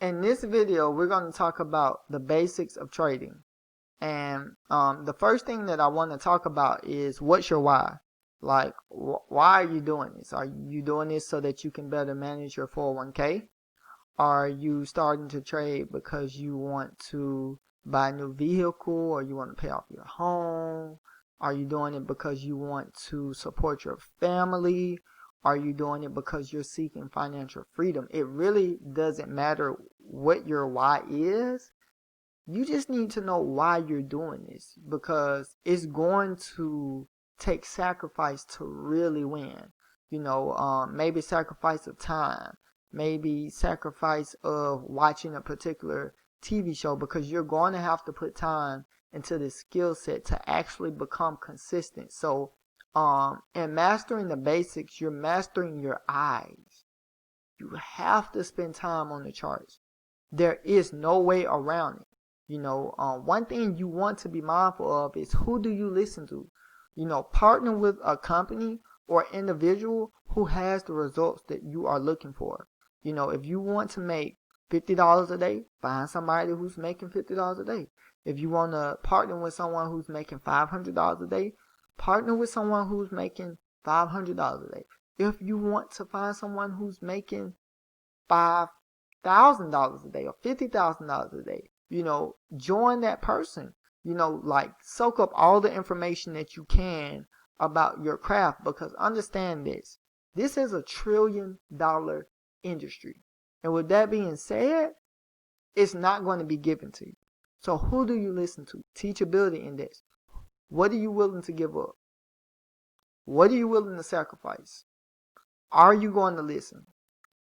In this video, we're going to talk about the basics of trading. And the first thing that I want to talk about is what's your why? Like, why are you doing this? Are you doing this so that you can better manage your 401k? Are you starting to trade because you want to buy a new vehicle or you want to pay off your home? Are you doing it because you want to support your family? Are you doing it because you're seeking financial freedom? It really doesn't matter what your why is. You just need to know why you're doing this, because it's going to take sacrifice to really win. Maybe sacrifice of time, maybe sacrifice of watching a particular TV show, because you're going to have to put time into this skill set to actually become consistent. So, in mastering the basics, you're mastering your eyes. You have to spend time on the charts. There is no way around it. One thing you want to be mindful of is, who do you listen to? Partner with a company or individual who has the results that you are looking for. If you want to make $50 a day, find somebody who's making $50 a day. If you want to partner with someone who's making $500 a day, partner with someone who's making $500 a day. If you want to find someone who's making $5,000 a day or $50,000 a day, join that person. Soak up all the information that you can about your craft, because understand this. This is a $1 trillion industry. And with that being said, it's not going to be given to you. So who do you listen to? Teachability index. What are you willing to give up? What are you willing to sacrifice? Are you going to listen?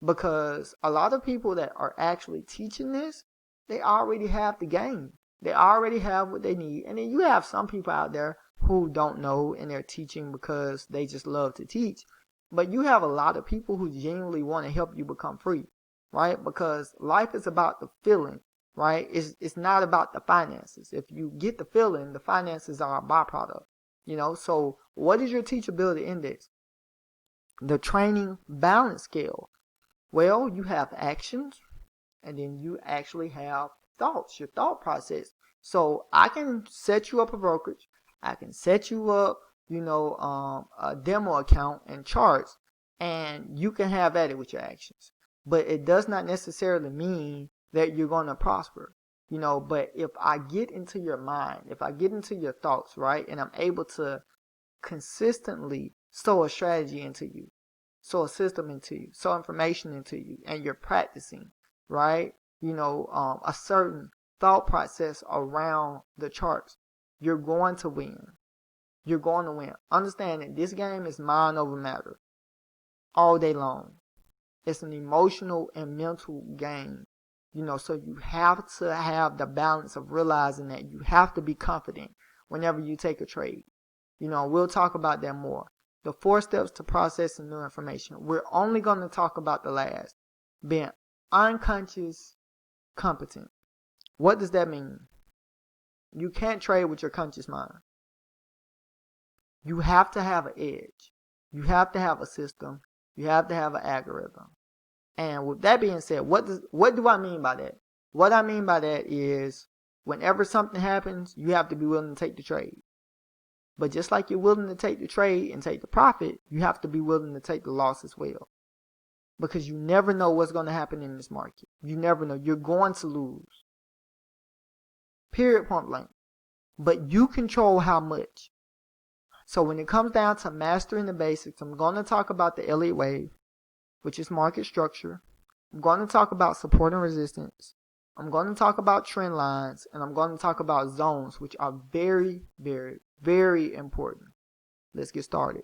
Because a lot of people that are actually teaching this, they already have the game. They already have what they need. And then you have some people out there who don't know and they're teaching because they just love to teach. But you have a lot of people who genuinely want to help you become free, right? Because life is about the feeling, right? It's not about the finances. If you get the feeling, the finances are a byproduct, So what is your teachability index? The training balance scale. Well, you have actions, and then you actually have thoughts, your thought process. So I can set you up a brokerage. I can set you up, a demo account and charts, and you can have at it with your actions. But it does not necessarily mean that you're going to prosper. But if I get into your mind, if I get into your thoughts, right, and I'm able to consistently sow a strategy into you, sow a system into you, sow information into you, and you're practicing, right? A certain thought process around the charts, you're going to win. You're going to win. Understand that this game is mind over matter all day long. It's an emotional and mental game. So you have to have the balance of realizing that you have to be confident whenever you take a trade. We'll talk about that more. The 4 steps to processing new information. We're only going to talk about the last, being unconscious competent. What does that mean? You can't trade with your conscious mind. You have to have an edge. You have to have a system. You have to have an algorithm. And with that being said, what do I mean by that? What I mean by that is, whenever something happens, you have to be willing to take the trade. But just like you're willing to take the trade and take the profit, you have to be willing to take the loss as well. Because you never know what's going to happen in this market. You never know. You're going to lose. Period, point blank. But you control how much. So when it comes down to mastering the basics, I'm going to talk about the Elliott wave, which is market structure. I'm going to talk about support and resistance. I'm going to talk about trend lines, and I'm going to talk about zones, which are very, very, very important. Let's get started.